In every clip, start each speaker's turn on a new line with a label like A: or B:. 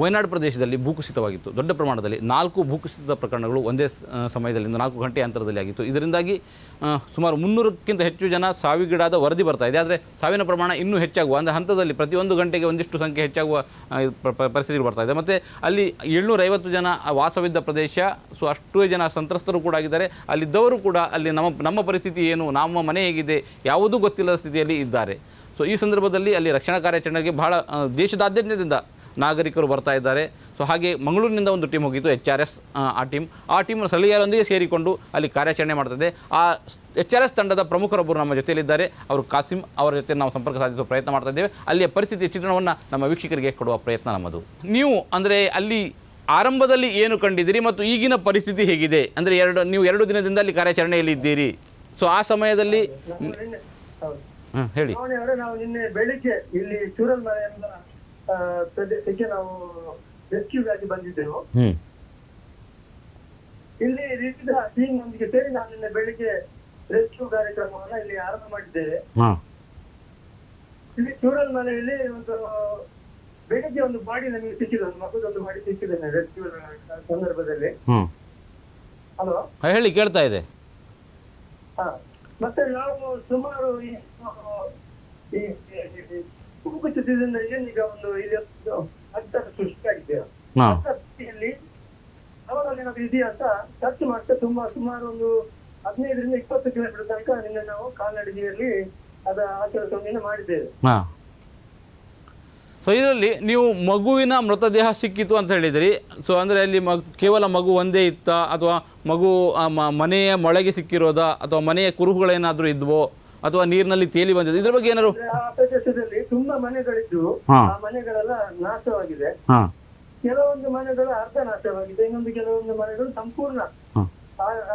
A: ವಯನಾಡು ಪ್ರದೇಶದಲ್ಲಿ ಭೂಕುಸಿತವಾಗಿತ್ತು. ದೊಡ್ಡ ಪ್ರಮಾಣದಲ್ಲಿ 4 ಭೂಕುಸಿತ ಪ್ರಕರಣಗಳು ಒಂದೇ ಸಮಯದಲ್ಲಿ 4 ಗಂಟೆ ಅಂತರದಲ್ಲಿ ಆಗಿತ್ತು. ಇದರಿಂದಾಗಿ ಸುಮಾರು 300ಕ್ಕಿಂತ ಹೆಚ್ಚು ಜನ ಸಾವಿಗೀಡಾದ ವರದಿ ಬರ್ತಾ ಇದೆ. ಆದರೆ ಸಾವಿನ ಪ್ರಮಾಣ ಇನ್ನೂ ಹೆಚ್ಚಾಗುವ ಅಂದರೆ ಹಂತದಲ್ಲಿ ಪ್ರತಿಯೊಂದು ಗಂಟೆಗೆ ಒಂದಿಷ್ಟು ಸಂಖ್ಯೆ ಹೆಚ್ಚಾಗುವ ಪರಿಸ್ಥಿತಿಗಳು ಬರ್ತಾ ಇದೆ. ಮತ್ತು ಅಲ್ಲಿ 750 ಜನ ವಾಸವಿದ್ದ ಪ್ರದೇಶ, ಸೊ ಅಷ್ಟು ಜನ ಸಂತ್ರಸ್ತರು ಕೂಡ ಆಗಿದ್ದಾರೆ. ಅಲ್ಲಿದ್ದವರು ಕೂಡ ಅಲ್ಲಿ ನಮ್ಮ ಪರಿಸ್ಥಿತಿ ಏನು, ನಮ್ಮ ಮನೆ ಹೇಗಿದೆ ಯಾವುದೂ ಗೊತ್ತಿಲ್ಲದ ಸ್ಥಿತಿಯಲ್ಲಿ ಇದ್ದಾರೆ. ಸೊ ಈ ಸಂದರ್ಭದಲ್ಲಿ ಅಲ್ಲಿ ರಕ್ಷಣಾ ಕಾರ್ಯಾಚರಣೆಗೆ ಬಹಳ ದೇಶದಾದ್ಯಂತದಿಂದ ನಾಗರಿಕರು ಬರ್ತಾ ಇದ್ದಾರೆ. ಸೊ ಹಾಗೆ ಮಂಗಳೂರಿನಿಂದ ಒಂದು ಟೀಮ್ ಹೋಗಿತ್ತು, HRS ಆ ಟೀಮ್ ಸ್ಥಳೀಯರೊಂದಿಗೆ ಸೇರಿಕೊಂಡು ಅಲ್ಲಿ ಕಾರ್ಯಾಚರಣೆ ಮಾಡ್ತದೆ. ಆ HRS ತಂಡದ ಪ್ರಮುಖರೊಬ್ಬರು ನಮ್ಮ ಜೊತೆಯಲ್ಲಿದ್ದಾರೆ. ಅವರು ಕಾಸಿಂ ಅವರ ಜೊತೆ ನಾವು ಸಂಪರ್ಕ ಸಾಧಿಸುವ ಪ್ರಯತ್ನ ಮಾಡ್ತಾ ಇದ್ದೇವೆ. ಅಲ್ಲಿಯ ಪರಿಸ್ಥಿತಿಯ ಚಿತ್ರಣವನ್ನು ನಮ್ಮ ವೀಕ್ಷಕರಿಗೆ ಕೊಡುವ ಪ್ರಯತ್ನ ನಮ್ಮದು. ನೀವು ಅಂದರೆ ಅಲ್ಲಿ ಆರಂಭದಲ್ಲಿ ಏನು ಕಂಡಿದ್ದೀರಿ ಮತ್ತು ಈಗಿನ ಪರಿಸ್ಥಿತಿ ಹೇಗಿದೆ? ಅಂದರೆ ನೀವು 2 ದಿನದಿಂದ ಅಲ್ಲಿ ಕಾರ್ಯಾಚರಣೆಯಲ್ಲಿ ಇದ್ದೀರಿ. ಸೊ ಆ ಸಮಯದಲ್ಲಿ ಹೇಳಿ.
B: ನಾವು ನಿನ್ನೆ ಬೆಳಿಗ್ಗೆ ಇಲ್ಲಿ ಚೂರಲ್ಮಲೆ ಎಂಬ ಪ್ರದೇಶಕ್ಕೆ ನಾವು ರೆಸ್ಕ್ಯೂಗಾಗಿ ಬಂದಿದ್ದೆವು. ಇಲ್ಲಿ ವಿವಿಧ ಟೀಮ್ ನೊಂದಿಗೆ ಸೇರಿ ನಾವು ನಿನ್ನೆ ಬೆಳಿಗ್ಗೆ ರೆಸ್ಕ್ಯೂ ಕಾರ್ಯಕ್ರಮವನ್ನು ಇಲ್ಲಿ ಆರಂಭ ಮಾಡಿದ್ದೇವೆ. ಇಲ್ಲಿ ಚೂರಲ್ಮಲೆಯಲ್ಲಿ ಒಂದು ಬೆಳಿಗ್ಗೆ ಒಂದು ಬಾಡಿ ನಮಗೆ ಸಿಕ್ಕಿದೆ, ಒಂದು ಮಗುದೊಂದು ಬಾಡಿ ಸಿಕ್ಕಿದೆ ರೆಸ್ಕ್ಯೂ ಸಂದರ್ಭದಲ್ಲಿ. ಹಲೋ,
A: ಹೇಳಿ, ಕೇಳ್ತಾ ಇದೆ.
B: ಮತ್ತೆ ನಾವು ಸುಮಾರು ಈ ಭೂಕುಸಿತದಿಂದ ಏನೀಗ ಒಂದು ಇಲ್ಲಿ ಅಂತರ ಸೃಷ್ಟಿಯಾಗಿದ್ದೇವೆ. ಸ್ಥಿತಿಯಲ್ಲಿ ಅವರಲ್ಲಿ ಏನಾದ್ರು ಇದೆಯಾ ಅಂತ ಸರ್ಚ್ ಮಾಡ್ತಾ ಸುಮಾರು ಒಂದು 15ರಿಂದ 20 ಕಿಲೋಮೀಟರ್ ತನಕ ನಿನ್ನೆ ನಾವು ಕಾಲ್ನಡಿಗೆಯಲ್ಲಿ ಆ ಕೆಲಸವನ್ನು ಮಾಡಿದ್ದೇವೆ.
A: ಸೊ ಇದರಲ್ಲಿ ನೀವು ಮಗುವಿನ ಮೃತದೇಹ ಸಿಕ್ಕಿತು ಅಂತ ಹೇಳಿದಿರಿ. ಸೊ ಅಂದರೆ ಅಲ್ಲಿ ಕೇವಲ ಮಗು ಒಂದೇ ಇತ್ತ, ಅಥವಾ ಮಗು ಮನೆಯ ಮೊಳಗೆ ಸಿಕ್ಕಿರೋದಾ, ಅಥವಾ ಮನೆಯ ಕುರುಹುಗಳೇನಾದರೂ ಇದ್ವೋ, ಅಥವಾ ನೀರಿನಲ್ಲಿ ತೇಲಿ ಬಂದಿದೆ? ಇದ್ರ ಬಗ್ಗೆ ಏನಾದ್ರು?
B: ಆ ಪ್ರದೇಶದಲ್ಲಿ ತುಂಬಾ ಮನೆಗಳಿದ್ದು ಆ ಮನೆಗಳೆಲ್ಲ ನಾಶವಾಗಿದೆ. ಕೆಲವೊಂದು ಮನೆಗಳು ಅರ್ಧ ನಾಶವಾಗಿದೆ, ಇನ್ನೊಂದು ಕೆಲವೊಂದು ಮನೆಗಳು ಸಂಪೂರ್ಣ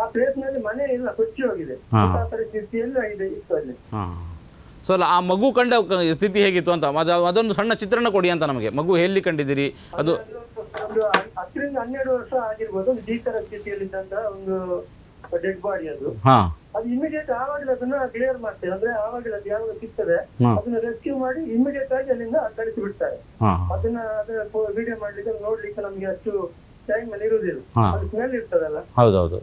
B: ಆ ಪ್ಲೇಸ್ ನಲ್ಲಿ ಮನೆ ಇಲ್ಲ, ಕೊಚ್ಚಿ ಹೋಗಿದೆ. ಆ ಪರಿಸ್ಥಿತಿಯಲ್ಲಿ ಇತ್ತು ಅಲ್ಲಿ.
A: ಸೊ ಅಲ್ಲ, ಆ ಮಗು ಕಂಡ ಸ್ಥಿತಿ ಹೇಗಿತ್ತು ಅಂತ ಅದೊಂದು ಸಣ್ಣ ಚಿತ್ರಣ ಕೊಡಿ ಅಂತ ನಮಗೆ. ಮಗು ಎಲ್ಲಿ ಕಂಡಿದ್ದೀರಿ? ಅದು
B: 10ರಿಂದ 12 ವರ್ಷ ಆಗಿರ್ಬೋದು. ಒಂದು ಭೀಕರ ಸ್ಥಿತಿಯಲ್ಲಿದ್ದಂತ ಒಂದು ಡೆಡ್ ಬಾಡಿ ಅದು. ಅದು ಇಮಿಡಿಯೇಟ್ ಆವಾಗಲೇ ಅದನ್ನ ಕ್ಲಿಯರ್ ಮಾಡ್ತೇವೆ. ಅಂದ್ರೆ ಆವಾಗಲೇ ಅದು ಯಾವಾಗ ಸಿಗ್ತದೆ ಅದನ್ನ ರೆಸ್ಕ್ಯೂ ಮಾಡಿ ಇಮಿಡಿಯೇಟ್ ಆಗಿ ಅಲ್ಲಿಂದ ಕಳಿಸಿ ಬಿಡ್ತಾರೆ. ಅದನ್ನ ವಿಡಿಯೋ ಮಾಡ್ಲಿಕ್ಕೆ ನೋಡ್ಲಿಕ್ಕೆ ನಮ್ಗೆ ಅಷ್ಟು ಟೈಮ್ ಅಲ್ಲಿ ಇರುವುದಿಲ್ಲ, ಅದು ಸ್ಮೆಲ್ ಇರ್ತದಲ್ಲ.
A: ಹೌದೌದು.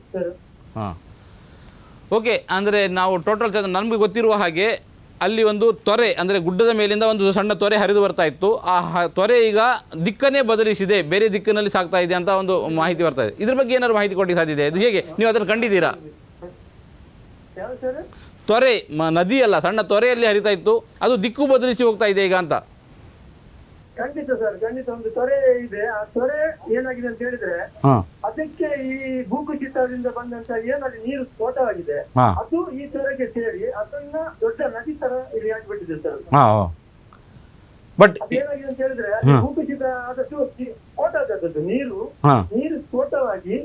A: ಓಕೆ, ಅಂದ್ರೆ ನಾವು ಟೋಟಲ್ ನಮ್ಗೆ ಗೊತ್ತಿರುವ ಹಾಗೆ ಅಲ್ಲಿ ಒಂದು ತೊರೆ, ಅಂದರೆ ಗುಡ್ಡದ ಮೇಲಿಂದ ಒಂದು ಸಣ್ಣ ತೊರೆ ಹರಿದು ಬರ್ತಾ ಇತ್ತು. ಆ ತೊರೆ ಈಗ ದಿಕ್ಕನ್ನೇ ಬದಲಿಸಿದೆ, ಬೇರೆ ದಿಕ್ಕಿನಲ್ಲಿ ಸಾಗ್ತಾ ಇದೆ ಅಂತ ಒಂದು ಮಾಹಿತಿ ಬರ್ತಾ ಇದೆ. ಇದ್ರ ಬಗ್ಗೆ ಏನಾದ್ರು ಮಾಹಿತಿ ಕೊಡಿ ಸಾಧ್ಯತೆ? ಇದು ಹೇಗೆ, ನೀವು ಅದನ್ನು ಕಂಡಿದ್ದೀರಾ? ತೊರೆ ನದಿ ಅಲ್ಲ, ಸಣ್ಣ ತೊರೆಯಲ್ಲಿ ಹರಿತಾ ಇತ್ತು, ಅದು ದಿಕ್ಕು ಬದಲಿಸಿ ಹೋಗ್ತಾ ಇದೆ ಈಗ ಅಂತ.
B: ಖಂಡಿತ ಸರ್, ಖಂಡಿತ ಒಂದು ತೊರೆ ಇದೆ. ಆ ತೊರೆ ಏನಾಗಿದೆ ಅಂತ ಹೇಳಿದ್ರೆ, ಅದಕ್ಕೆ ಈ ಭೂಕುಸಿತದಿಂದ ಬಂದಂತ ಏನಲ್ಲಿ ನೀರು ಸ್ಫೋಟವಾಗಿದೆ, ಅದು ಈ ತೊರೆಗೆ ಸೇರಿ ಅದನ್ನ ದೊಡ್ಡ ನದಿ ತರ ಇಲ್ಲಿ ಆಗಿಬಿಟ್ಟಿದೆ ಸರ್.
A: ಬಟ್
B: ಏನಾಗಿದೆ ಅಂತ ಹೇಳಿದ್ರೆ, ಭೂಕುಸಿತ ಆದಷ್ಟು ಸ್ಫೋಟ ಆದದ್ದು ನೀರು ಸ್ಫೋಟವಾಗಿ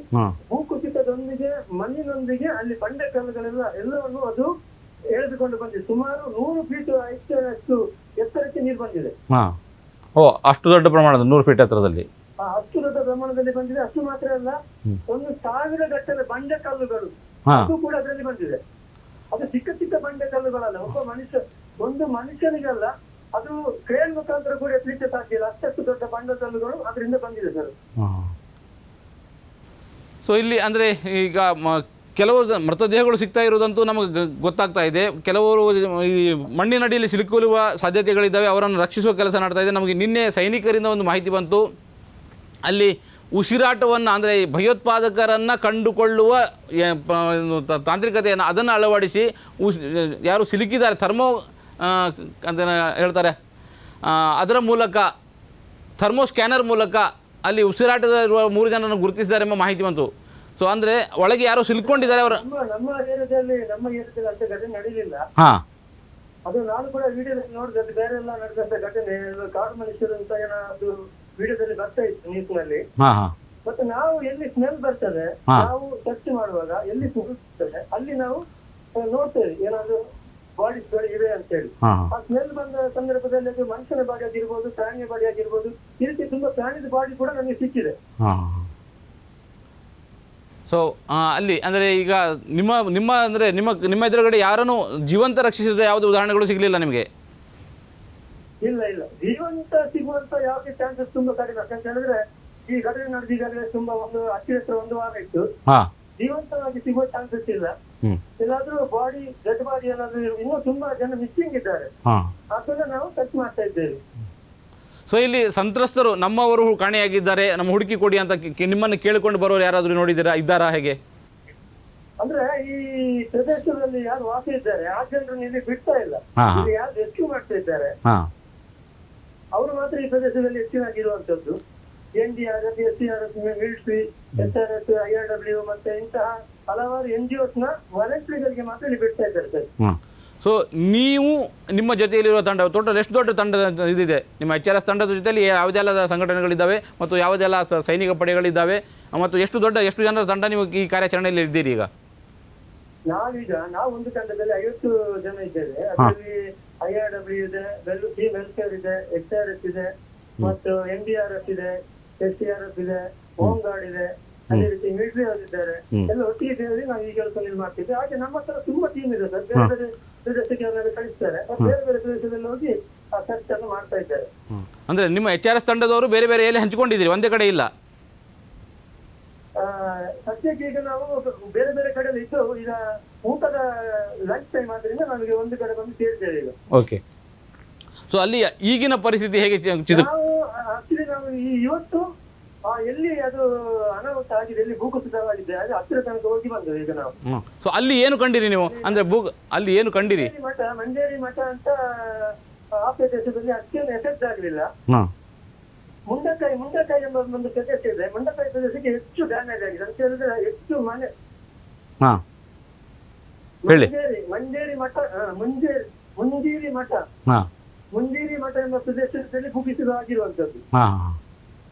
B: ಭೂಕುಸಿತದೊಂದಿಗೆ ಮಣ್ಣಿನೊಂದಿಗೆ ಅಲ್ಲಿ ಬಂಡೆ ಕಲ್ಲುಗಳೆಲ್ಲ ಎಲ್ಲವನ್ನು ಅದು ಎಳೆದುಕೊಂಡು ಬಂದಿದೆ. ಸುಮಾರು 100 ಫೀಟ್ ಅಷ್ಟು ಎತ್ತರಕ್ಕೆ ನೀರು ಬಂದಿದೆ.
A: ಅಷ್ಟು ದೊಡ್ಡ ಪ್ರಮಾಣದ 100 ಫೀಟ್ ಎತ್ತರದಲ್ಲಿ
B: ಅಷ್ಟು ದೊಡ್ಡ ಪ್ರಮಾಣದಲ್ಲಿ ಬಂದಿದೆ. ಅಷ್ಟು ಮಾತ್ರ ಅಲ್ಲ, 1000 ಗಟ್ಟಲೆ ಬಂಡೆ ಕಲ್ಲುಗಳು ಅದು ಕೂಡ ಅದರಲ್ಲಿ ಬಂದಿದೆ. ಅದು ಚಿಕ್ಕ ಚಿಕ್ಕ ಬಂಡೆ ಕಲ್ಲುಗಳಲ್ಲ, ಒಂದು ಮನುಷ್ಯನಿಗಲ್ಲ, ಅದು ಕ್ರೇನ್ ಮುಖಾಂತರ ಕೂಡ ಎತ್ತಲಿಕ್ಕೆ ಸಾಧ್ಯ ಇಲ್ಲ, ಅಷ್ಟಷ್ಟು ದೊಡ್ಡ ಬಂಡೆ ಕಲ್ಲುಗಳು ಅದರಿಂದ ಬಂದಿದೆ ಸರ್.
A: ಸೊ ಇಲ್ಲಿ ಅಂದರೆ ಈಗ ಕೆಲವು ಮೃತದೇಹಗಳು ಸಿಗ್ತಾ ಇರೋದಂತೂ ನಮಗೆ ಗೊತ್ತಾಗ್ತಾ ಇದೆ. ಕೆಲವರು ಈ ಮಣ್ಣಿನಡಿಯಲ್ಲಿ ಸಿಲುಕಿಕೊಳ್ಳುವ ಸಾಧ್ಯತೆಗಳಿದ್ದಾವೆ, ಅವರನ್ನು ರಕ್ಷಿಸುವ ಕೆಲಸ ಮಾಡ್ತಾ ಇದೆ. ನಮಗೆ ನಿನ್ನೆ ಸೈನಿಕರಿಂದ ಒಂದು ಮಾಹಿತಿ ಬಂತು, ಅಲ್ಲಿ ಉಸಿರಾಟವನ್ನು, ಅಂದರೆ ಭಯೋತ್ಪಾದಕರನ್ನು ಕಂಡುಕೊಳ್ಳುವ ತಾಂತ್ರಿಕತೆಯನ್ನು ಅದನ್ನು ಅಳವಡಿಸಿ ಯಾರು ಸಿಲುಕಿದ್ದಾರೆ ಥರ್ಮೋ ಅಂತ ಹೇಳ್ತಾರೆ, ಅದರ ಮೂಲಕ ಥರ್ಮೋ ಸ್ಕ್ಯಾನರ್ ಮೂಲಕ ಅಲ್ಲಿ ಉಸಿರಾಟದ ಇರುವ 3 ಜನರನ್ನು ಗುರುತಿಸಿದ್ದಾರೆ ಎಂಬ ಮಾಹಿತಿ ಬಂತು. ಸೊ ಅಂದ್ರೆ ಒಳಗೆ ಯಾರೋ ಸಿಲ್ಕೊಂಡಿದ್ದಾರೆ ಅವರು.
B: ನಮ್ಮ ಏರಿಯಾದಲ್ಲಿ ಅಂತ ಘಟನೆ ನಡೆಯಲಿಲ್ಲ. ಅದು ನಾನು ಕೂಡ ವಿಡಿಯೋದಲ್ಲಿ ನೋಡಿದೆ, ಅದು ಬೇರೆ ಎಲ್ಲ ನಡೆದಂತ ಘಟನೆ, ಕಾಡು ಮನುಷ್ಯರು ಅಂತ ಏನಾದ್ರು ವಿಡಿಯೋದಲ್ಲಿ ಬರ್ತಾ ಇತ್ತು ನ್ಯೂಸ್ನಲ್ಲಿ. ಮತ್ತೆ ನಾವು ಎಲ್ಲಿ ಸ್ಮೆಲ್ ಬರ್ತದೆ, ನಾವು ಸರ್ಚ್ ಮಾಡುವಾಗ ಎಲ್ಲಿ ಸಿಗುತ್ತದೆ ಅಲ್ಲಿ ನಾವು ನೋಡ್ತೇವೆ ಏನಾದ್ರು ಬಾಡಿ ಇವೆ ಅಂತ ಹೇಳಿ. ಆ ಸ್ಮೆಲ್ ಬಂದ ಸಂದರ್ಭದಲ್ಲಿ ಅದು ಮನುಷ್ಯನ ಬಾಡಿ ಆಗಿರ್ಬೋದು, ಪ್ರಾಣಿಯ ಬಾಡಿ ಆಗಿರ್ಬೋದು, ಈ ರೀತಿ ತುಂಬಾ ಪ್ರಾಣಿದ ಬಾಡಿ ಕೂಡ ನಮಗೆ ಸಿಕ್ಕಿದೆ.
A: ಸೊ ಅಲ್ಲಿ ಅಂದರೆ ಈಗ ನಿಮ್ಮ ಅಂದರೆ ನಿಮ್ಮ ಎದುರುಗಡೆ ಯಾರನ್ನು ಜೀವಂತ ರಕ್ಷಿಸಿದ ಯಾವುದೇ ಉದಾಹರಣೆಗಳು ಸಿಗಲಿಲ್ಲ ನಿಮಗೆ?
B: ಇಲ್ಲ, ಜೀವಂತ ಸಿಗುವಂತ ಯಾಕೆ ಚಾನ್ಸಸ್ ತುಂಬಾ ಕಡಿಮೆ. ಯಾಕಂತ ಹೇಳಿದ್ರೆ ಈ ಘಟನೆ ನಡೆದ ಈಗಾಗಲೇ ತುಂಬಾ ಒಂದು ಹತ್ತಿರ ಒಂದು ವಾರ ಇತ್ತು. ಜೀವಂತವಾಗಿ ಸಿಗುವ ಚಾನ್ಸಸ್ ಇಲ್ಲ. ಎಲ್ಲಾದ್ರೂ ಬಾಡಿ ಡೆಡ್ ಬಾಡಿ ಏನಾದ್ರೂ ಇನ್ನೂ ತುಂಬಾ ಜನ ಮಿಸ್ಸಿಂಗ್ ಇದ್ದಾರೆ. ಅದನ್ನ ನಾವು ಸರ್ಚ್ ಮಾಡ್ತಾ ಇದ್ದೇವೆ.
A: ಸೊ ಇಲ್ಲಿ ಸಂತ್ರಸ್ತರು ನಮ್ಮವರು ಕಾಣೆಯಾಗಿದ್ದಾರೆ, ನಮ್ಮ ಹುಡುಕಿ ಕೊಡಿ ಅಂತ ನಿಮ್ಮನ್ನು ಕೇಳಿಕೊಂಡು ಬರೋರು ಯಾರಾದ್ರೂ ನೋಡಿದ್ದೀರಾ, ಇದ್ದಾರಾ ಹೇಗೆ?
B: ಅಂದ್ರೆ ಈ ಪ್ರದೇಶದಲ್ಲಿ ಯಾರು ವಾಸ ಇದ್ದಾರೆ ಆ ಜನರನ್ನು ಇಲ್ಲಿ ಬಿಡ್ತಾ ಇಲ್ಲ. ಇಲ್ಲಿ ಯಾರು ರೆಸ್ಕ್ಯೂ ಮಾಡ್ತಾ ಇದ್ದಾರೆ ಅವರು ಮಾತ್ರ ಈ ಪ್ರದೇಶದಲ್ಲಿ ಹೆಚ್ಚಿನಾಗಿರುವಂತದ್ದು. NDRF, SDRF, military, SRF, IRW ಮತ್ತೆ ಇಂತಹ ಹಲವಾರು NGOs ನ ವಾಲಂಟಿಯರ್ಗಳಿಗೆ ಮಾತ್ರ ಇಲ್ಲಿ ಬಿಡ್ತಾ ಇದ್ದಾರೆ ಸರ್.
A: ಸೊ ನೀವು ನಿಮ್ಮ ಜೊತೆಯಲ್ಲಿರುವ ತಂಡ ಟೋಟಲ್ ಎಷ್ಟು ದೊಡ್ಡ ತಂಡ ಇದಿದೆ? ನಿಮ್ಮ HRS ತಂಡದ ಜೊತೆಯಲ್ಲಿ ಯಾವುದೆಲ್ಲ ಸಂಘಟನೆಗಳಿದ್ದಾವೆ ಮತ್ತು ಯಾವುದೆಲ್ಲ ಸೈನಿಕ ಪಡೆಗಳಿದ್ದಾವೆ ಮತ್ತು ಎಷ್ಟು ಜನರ ತಂಡ ನೀವು ಈ ಕಾರ್ಯಾಚರಣೆಯಲ್ಲಿ ಇದ್ದೀರಿ ಈಗ?
B: ನಾವು ಒಂದು ತಂಡದಲ್ಲಿ 50 ಜನ ಇದ್ದೇವೆ. ಅದರಲ್ಲಿ IRW ಇದೆ, ವೆಲ್ಫೇರ್ ಇದೆ, SRF ಇದೆ ಮತ್ತು NDRF ಇದೆ, SDRF ಇದೆ, ಹೋಮ್ ಗಾರ್ಡ್ ಇದೆ, ಅದೇ ರೀತಿ ಮಿಲಿಟರಿ ಅವರಿದ್ದಾರೆ. ಎಲ್ಲ ಒಟ್ಟಿಗೆ ಸೇರಿ ನಾವು ಈ ಕೆಲಸ ಮಾಡ್ತಿದ್ವಿ. ಹಾಗೆ ನಮ್ಮ ಹತ್ರ ತುಂಬಾ ಟೀಮ್ ಇದೆ ಸರ್. ಬೇರೆ ಬೇರೆ ಪ್ರದೇಶಕ್ಕೆ ಅವರೆಲ್ಲ ಕಳಿಸ್ತಾರೆ, ಬೇರೆ ಬೇರೆ ಪ್ರದೇಶದಲ್ಲಿ ಹೋಗಿ ಆ ಸರ್ಚ್ ಅನ್ನು ಮಾಡ್ತಾ ಇದ್ದಾರೆ.
A: ಅಂದ್ರೆ ನಿಮ್ಮ HRS ತಂಡದವರು ಬೇರೆ ಬೇರೆ ಎಲ್ಲಿ ಹಂಚಿಕೊಂಡಿದ್ದೀರಿ, ಒಂದೇ ಕಡೆ ಇಲ್ಲ?
B: ಸದ್ಯಕ್ಕೆ ಈಗ ನಾವು ಬೇರೆ ಬೇರೆ ಕಡೆಯಲ್ಲಿ ಇದ್ದು ಈಗ ಊಟದ ಲಂಚ್ ಟೈಮ್ ಆದ್ರಿಂದ ನಮಗೆ ಒಂದು ಕಡೆ ಬಂದು ಸೇರಿದ್ದೇವೆ ಈಗ.
A: ಓಕೆ. ಸೊ ಅಲ್ಲಿ ಈಗಿನ ಪರಿಸ್ಥಿತಿ ಹೇಗೆ?
B: ನಾವು ಇವತ್ತು ಎಲ್ಲಿ ಅದು ಅನಾಹುತ ಆಗಿದೆ, ಎಲ್ಲಿ ಭೂಕುಸಿತವಾಗಿದೆ ಅದು ಹತ್ತಿರ ತನಕ ಹೋಗಿ ಬಂದೆವು ಈಗ ನಾವು.
A: ಸೊ ಅಲ್ಲಿ ಏನು ಕಂಡಿರಿ ನೀವು? ಅಂದ್ರೆ ಅಲ್ಲಿ ಏನು ಕಂಡಿರಿ?
B: ಮಂಜೇರಿ ಮಠ ಅಂತ ಆ ಪ್ರದೇಶದಲ್ಲಿ ಅಷ್ಟೇನು ಎಫೆಕ್ಟ್ ಆಗಲಿಲ್ಲ. ಮುಂಡಕಾಯಿ ಎಂಬ ಒಂದು ಪ್ರದೇಶ ಇದೆ. ಮುಂಡಕಾಯಿ ಪ್ರದೇಶಕ್ಕೆ ಹೆಚ್ಚು ಡ್ಯಾಮೇಜ್ ಆಗಿದೆ ಅಂತ ಹೇಳಿದ್ರೆ ಹೆಚ್ಚು ಮನೆ ಮಂಜೇರಿ ಮಠ ಮುಂಜೇರಿ ಮಠ ಎಂಬ ಪ್ರದೇಶದಲ್ಲಿ ಭೂಕುಸಿತ ಆಗಿರುವಂತದ್ದು.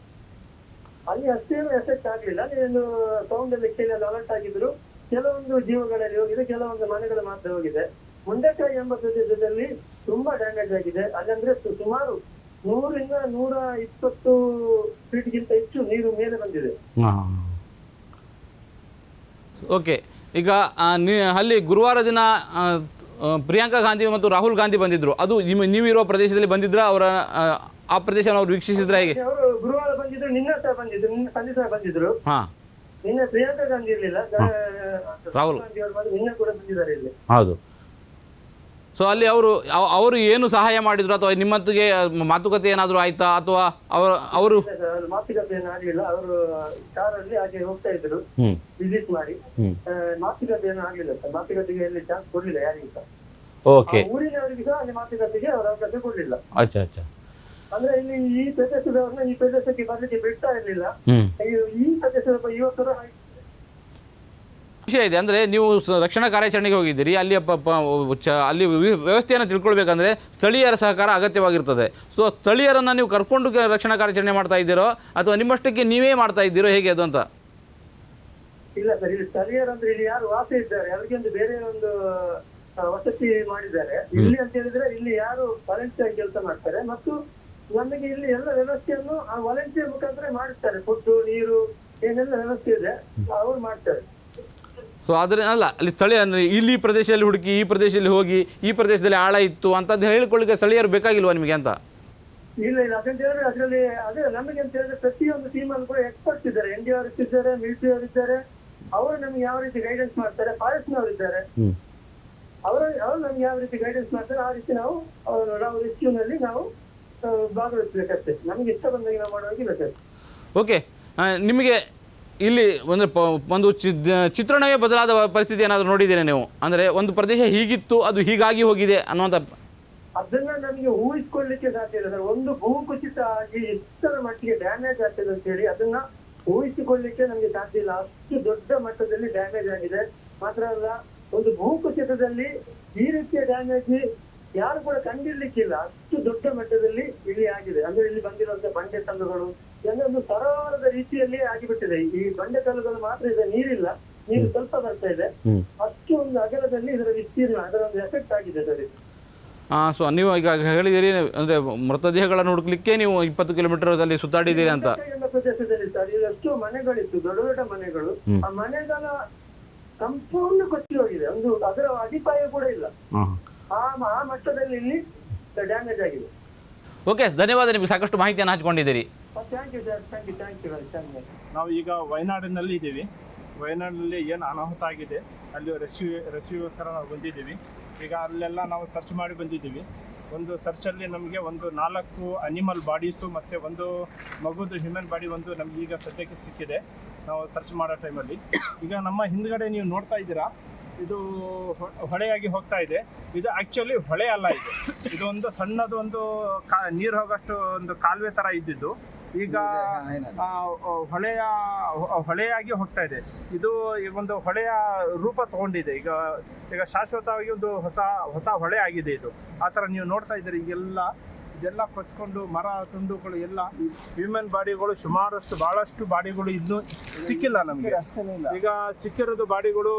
B: ಅಲ್ಲಿ ಅಷ್ಟೇನು ಎಫೆಕ್ಟ್ ಆಗ್ಲಿಲ್ಲ. ನೀನು ಸೌಂಡ್ ಎಲ್ಲ ಕೇಳಿ ಅಲರ್ಟ್ ಆಗಿದ್ರು. ಕೆಲವೊಂದು ಜೀವಗಳಲ್ಲಿ ಹೋಗಿದೆ, ಕೆಲವೊಂದು ಮನೆಗಳು ಮಾತ್ರ ಹೋಗಿದೆ. ಮುಂಡಕಾಯಿ ಎಂಬ ಪ್ರದೇಶದಲ್ಲಿ ತುಂಬಾ ಡ್ಯಾಮೇಜ್ ಆಗಿದೆ. ಅಲ್ಲಂದ್ರೆ ಸುಮಾರು 100ರಿಂದ 120 ಫೀಟ್ಗಿಂತ ಹೆಚ್ಚು ನೀರು ಮೇಲೆ ಬಂದಿದೆ.
A: ಓಕೆ. ಈಗ ಅಲ್ಲಿ ಗುರುವಾರ ದಿನ ಪ್ರಿಯಾಂಕಾ ಗಾಂಧಿ ಮತ್ತು ರಾಹುಲ್ ಗಾಂಧಿ ಬಂದಿದ್ರು. ಅದು ನೀವಿರುವ ಪ್ರದೇಶದಲ್ಲಿ ಬಂದಿದ್ರ? ಅವರ ಆ ಪ್ರದೇಶ ಅವ್ರು ವೀಕ್ಷಿಸಿದ್ರ ಹೇಗೆ?
B: ಅವರು ಗುರುವಾರ ಬಂದಿದ್ರು, ನಿನ್ನೆ ಸಂಜೆ ಸಹ ಬಂದಿದ್ರು. ನಿನ್ನೆ ಪ್ರಿಯಾಂಕಾ ಗಾಂಧಿ ಇರ್ಲಿಲ್ಲ, ರಾಹುಲ್ ಗಾಂಧಿ ಅವರು ನಿನ್ನೆ ಕೂಡ ಬಂದಿದ್ದಾರೆ ಇಲ್ಲಿ.
A: ಹೌದು. ಸೊ ಅಲ್ಲಿ ಅವರು ಏನು ಸಹಾಯ ಮಾಡಿದ್ರು ಅಥವಾ ನಿಮ್ಮೊತ್ತಿಗೆ ಮಾತುಕತೆ ಏನಾದ್ರು ಆಯ್ತಾ ಅಥವಾ ಅವರು
B: ಮಾತುಕತೆ ಏನು ಆಗ್ಲಿಲ್ಲ. ಅವರು ಕಾರಲ್ಲಿ ಹಾಗೆ ಹೋಗ್ತಾ ಇದ್ರು ವಿಸಿಟ್ ಮಾಡಿ. ಮಾತುಕತೆ ಏನು ಆಗ್ಲಿಲ್ಲ ಸರ್. ಮಾತುಕತೆಗೆ ಎಲ್ಲಿ ಚಾನ್ಸ್ ಕೊಡ್ಲಿಲ್ಲ ಯಾರಿಗೂ ಸಹ. ಊರಿನವರಿಗೆ ಸಹ ಅಲ್ಲಿ ಮಾತುಕತೆಗೆ ಅವರ ಅವಕಾಶ ಕೊಡ್ಲಿಲ್ಲ. ಅಂದ್ರೆ ಇಲ್ಲಿ ಈ ಪ್ರದೇಶದವ್ರನ್ನ ಈ ಪ್ರದೇಶಕ್ಕೆ ಬರ್ಲಿಕ್ಕೆ ಬಿಡ್ತಾ ಇರ್ಲಿಲ್ಲ. ಈ ಪ್ರದೇಶದ ಯುವಕರು
A: ವಿಷಯ ಇದೆ. ಅಂದರೆ ನೀವು ರಕ್ಷಣಾ ಕಾರ್ಯಾಚರಣೆಗೆ ಹೋಗಿದ್ದೀರಿ, ಅಲ್ಲಿ ಅಲ್ಲಿ ವ್ಯವಸ್ಥೆಯನ್ನು ತಿಳ್ಕೊಳ್ಬೇಕಂದ್ರೆ ಸ್ಥಳೀಯರ ಸಹಕಾರ ಅಗತ್ಯವಾಗಿರ್ತದೆ. ಸೊ ಸ್ಥಳೀಯರನ್ನು ನೀವು ಕರ್ಕೊಂಡು ರಕ್ಷಣಾ ಕಾರ್ಯಾಚರಣೆ ಮಾಡ್ತಾ ಇದ್ದೀರೋ ಅಥವಾ ನಿಮ್ಮಷ್ಟಕ್ಕೆ ನೀವೇ ಮಾಡ್ತಾ ಇದ್ದೀರೋ, ಹೇಗೆ ಅದು ಅಂತ?
B: ಇಲ್ಲ ಸರ್, ಇಲ್ಲಿ ಸ್ಥಳೀಯರಂದ್ರೆ ಇಲ್ಲಿ ಯಾರು ವಾಸ ಇದ್ದಾರೆ ಅವರಿಗೆ ಒಂದು ಬೇರೆ ಒಂದು ವಸತಿ ಮಾಡಿದ್ದಾರೆ. ಇಲ್ಲಿ ಅಂತ ಹೇಳಿದ್ರೆ ಇಲ್ಲಿ ಯಾರು ವಾಲಂಟಿಯರ್ ಕೆಲಸ ಮಾಡ್ತಾರೆ ಮತ್ತು ನಮಗೆ ಇಲ್ಲಿ ಎಲ್ಲ ವ್ಯವಸ್ಥೆಯನ್ನು ಆ ವಾಲಂಟಿಯರ್ ಮುಖಾಂತರ ಮಾಡಿಸ್ತಾರೆ. ಫುಡ್, ನೀರು ಏನೆಲ್ಲ ವ್ಯವಸ್ಥೆ ಇದೆ ಅವ್ರು ಮಾಡ್ತಾರೆ.
A: ಸೊ ಆದರೆ ಅಲ್ಲ, ಅಲ್ಲಿ ಸ್ಥಳೀಯ ಇಲ್ಲಿ ಪ್ರದೇಶದಲ್ಲಿ ಹುಡುಕಿ ಈ ಪ್ರದೇಶದಲ್ಲಿ ಹೋಗಿ ಈ ಪ್ರದೇಶದಲ್ಲಿ ಆಳ ಇತ್ತು ಅಂತ ಹೇಳಿಕೊಳ್ಳಿಕ್ಕೆ ಸ್ಥಳೀಯರು ಬೇಕಾಗಿಲ್ವಾ ನಿಮಗೆ ಅಂತ?
B: ಇಲ್ಲ ಅದಂತ ಹೇಳಿದ್ರೆ ಅದರಲ್ಲಿ ಅದೇ ನಮಗೆ ಅಂತ ಹೇಳಿದ್ರೆ ಪ್ರತಿಯೊಂದು ಟೀಮ್ ಅಲ್ಲಿ ಕೂಡ ಎಕ್ಸ್ಪರ್ಟ್ಸ್ ಇದ್ದಾರೆ. NDRF ಇದ್ದಾರೆ, ಮಿಲಿಟರಿ ಅವರು ಇದ್ದಾರೆ. ಅವರು ನಮ್ಗೆ ಯಾವ ರೀತಿ ಗೈಡೆನ್ಸ್ ಮಾಡ್ತಾರೆ, ಫಾರೆಸ್ಟ್ ನವರು ಇದ್ದಾರೆ, ಅವರು ನಮ್ಗೆ ಯಾವ ರೀತಿ ಗೈಡೆನ್ಸ್ ಮಾಡ್ತಾರೆ ಆ ರೀತಿ ನಾವು ರೆಸ್ಕ್ಯೂ ನಲ್ಲಿ ನಾವು ಭಾಗವಹಿಸಬೇಕಷ್ಟೇ. ನಮ್ಗೆ ಇಷ್ಟ ಬಂದಾಗ ನಾವು ಮಾಡುವಾಗಿಲ್ಲ ಸರ್.
A: ಓಕೆ. ನಿಮಗೆ ಇಲ್ಲಿ ಒಂದು ಚಿತ್ರಣವೇ ಬದಲಾದ ಪರಿಸ್ಥಿತಿ ಏನಾದರೂ ನೋಡಿದ್ದೀರಾ ನೀವು? ಅಂದರೆ ಒಂದು ಪ್ರದೇಶ ಹೀಗಿತ್ತು, ಅದು ಹೀಗಾಗಿ ಹೋಗಿದೆ ಅನ್ನುವಂಥ
B: ಅದನ್ನ ನಮಗೆ ಊಹಿಸ್ಕೊಳ್ಳಿಕ್ಕೆ ಸಾಧ್ಯ ಇಲ್ಲ ಸರ್. ಒಂದು ಭೂಕುಸಿತ ಆಗಿ ಎಷ್ಟರ ಮಟ್ಟಿಗೆ ಡ್ಯಾಮೇಜ್ ಆಗ್ತದೆ ಅಂತ ಹೇಳಿ ಅದನ್ನ ಊಹಿಸಿಕೊಳ್ಳಿಕ್ಕೆ ನಮ್ಗೆ ಸಾಧ್ಯ ಇಲ್ಲ. ಅಷ್ಟು ದೊಡ್ಡ ಮಟ್ಟದಲ್ಲಿ ಡ್ಯಾಮೇಜ್ ಆಗಿದೆ. ಮಾತ್ರ ಅಲ್ಲ, ಒಂದು ಭೂಕುಸಿತದಲ್ಲಿ ಈ ರೀತಿಯ ಡ್ಯಾಮೇಜ್ ಯಾರು ಕೂಡ ಕಂಡಿರ್ಲಿಕ್ಕಿಲ್ಲ. ಅಷ್ಟು ದೊಡ್ಡ ಮಟ್ಟದಲ್ಲಿ ಇಲ್ಲಿ ಆಗಿದೆ. ಅಂದ್ರೆ ಇಲ್ಲಿ ಬಂದಿರುವಂತಹ ಬಂಡೆ ಕಲ್ಲುಗಳು ಒಂದು ಸರೋವರದ ರೀತಿಯಲ್ಲಿ ಆಗಿಬಿಟ್ಟಿದೆ. ಈ ಬಂಡೆ ಕಲ್ಲುಗಳು ಮಾತ್ರ ಇದೆ, ನೀರಿಲ್ಲ, ನೀರು ಸ್ವಲ್ಪ ಬರ್ತಾ ಇದೆ. ಅಷ್ಟು ಒಂದು ಅಗಲದಲ್ಲಿ ಇದರ ವಿಸ್ತೀರ್ಣ, ಅದರ ಒಂದು ಎಫೆಕ್ಟ್ ಆಗಿದೆ ಸರ್.
A: ಸೊ ನೀವು ಈಗ ಹೇಳಿದಿರಿ ಅಂದ್ರೆ ಮೃತದೇಹಗಳನ್ನು ಹುಡುಕ್ಲಿಕ್ಕೆ ನೀವು 20 ಕಿಲೋಮೀಟರ್ ಸುತ್ತಾಡಿದ್ದೀರಿ ಅಂತ.
B: ಪ್ರದೇಶದಲ್ಲಿ ಸರ್ ಎಷ್ಟು ಮನೆಗಳಿತ್ತು, ದೊಡ್ಡ ದೊಡ್ಡ ಮನೆಗಳು. ಆ ಮನೆಗಳ ಸಂಪೂರ್ಣ ಕೊಚ್ಚಿ ಹೋಗಿದೆ. ಒಂದು ಅದರ ಅಡಿಪಾಯ ಕೂಡ ಇಲ್ಲ. ಆ ಮಟ್ಟದಲ್ಲಿ ಇಲ್ಲಿ ಡ್ಯಾಮೇಜ್ ಆಗಿದೆ.
A: ಓಕೆ, ಧನ್ಯವಾದ. ನಿಮಗೆ ಸಾಕಷ್ಟು ಮಾಹಿತಿಯನ್ನು ಹಂಚಿಕೊಂಡಿದ್ದೀರಿ.
B: Thank you sir, thank you, thank you, thank you.
C: ನಾವು ಈಗ ವಯನಾಡಿನಲ್ಲಿ ಇದ್ದೀವಿ. ವಯನಾಡಿನಲ್ಲಿ ಏನು ಅನಾಹುತ ಆಗಿದೆ ಅಲ್ಲಿ ರೆಸ್ಕ್ಯೂಗೋಸ್ಕರ ನಾವು ಬಂದಿದ್ದೀವಿ. ಈಗ ಅಲ್ಲೆಲ್ಲ ನಾವು ಸರ್ಚ್ ಮಾಡಿ ಬಂದಿದ್ದೀವಿ. ಒಂದು ಸರ್ಚಲ್ಲಿ ನಮಗೆ ಒಂದು 4 ಅನಿಮಲ್ ಬಾಡೀಸು ಮತ್ತು ಒಂದು ಮಗುದು ಹ್ಯೂಮನ್ ಬಾಡಿ ಒಂದು ನಮ್ಗೆ ಈಗ ಸದ್ಯಕ್ಕೆ ಸಿಕ್ಕಿದೆ ನಾವು ಸರ್ಚ್ ಮಾಡೋ ಟೈಮಲ್ಲಿ. ಈಗ ನಮ್ಮ ಹಿಂದ್ಗಡೆ ನೀವು ನೋಡ್ತಾ ಇದ್ದೀರಾ, ಇದು ಹೊಳೆಯಾಗಿ ಹೋಗ್ತಾ ಇದೆ. ಇದು ಆ್ಯಕ್ಚುಲಿ ಹೊಳೆ ಅಲ್ಲ, ಇದು ಒಂದು ಸಣ್ಣದು ಒಂದು ನೀರು ಹೋಗೋಷ್ಟು ಒಂದು ಕಾಲುವೆ ಥರ ಇದ್ದಿದ್ದು ಈಗ ಹೊಳೆಯಾಗಿ ಹೋಗ್ತಾ ಇದೆ. ಇದು ಈಗ ಒಂದು ಹೊಳೆಯ ರೂಪ ತಗೊಂಡಿದೆ. ಈಗ ಶಾಶ್ವತವಾಗಿ ಒಂದು ಹೊಸ ಹೊಳೆ ಆಗಿದೆ ಇದು. ಆ ಥರ ನೀವು ನೋಡ್ತಾ ಇದ್ದೀರಿ. ಇದೆಲ್ಲ ಕೊಚ್ಕೊಂಡು ಮರ ತುಂಡುಗಳು ಎಲ್ಲ ಹ್ಯೂಮನ್ ಬಾಡಿಗಳು ಬಹಳಷ್ಟು ಬಾಡಿಗಳು ಇನ್ನೂ ಸಿಕ್ಕಿಲ್ಲ ನಮಗೆ. ಈಗ ಸಿಕ್ಕಿರೋದು ಬಾಡಿಗಳು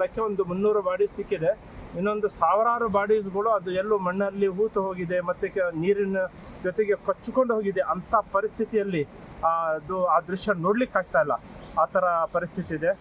C: ಲೆಕ್ಕ ಒಂದು 300 ಬಾಡಿ ಸಿಕ್ಕಿದೆ. ಇನ್ನೊಂದು 1000 ಬಾಡೀಸ್ಗಳು ಅದು ಎಲ್ಲೂ ಮಣ್ಣಲ್ಲಿ ಹೂತು ಹೋಗಿದೆ, ಮತ್ತೆ ನೀರಿನ ಜೊತೆಗೆ ಕೊಚ್ಚಿಕೊಂಡು ಹೋಗಿದೆ. ಅಂಥ ಪರಿಸ್ಥಿತಿಯಲ್ಲಿ ಆ ದೃಶ್ಯ ನೋಡ್ಲಿಕ್ಕೆ ಆಗ್ತಾ ಇಲ್ಲ. ಆ ಥರ ಪರಿಸ್ಥಿತಿ ಇದೆ.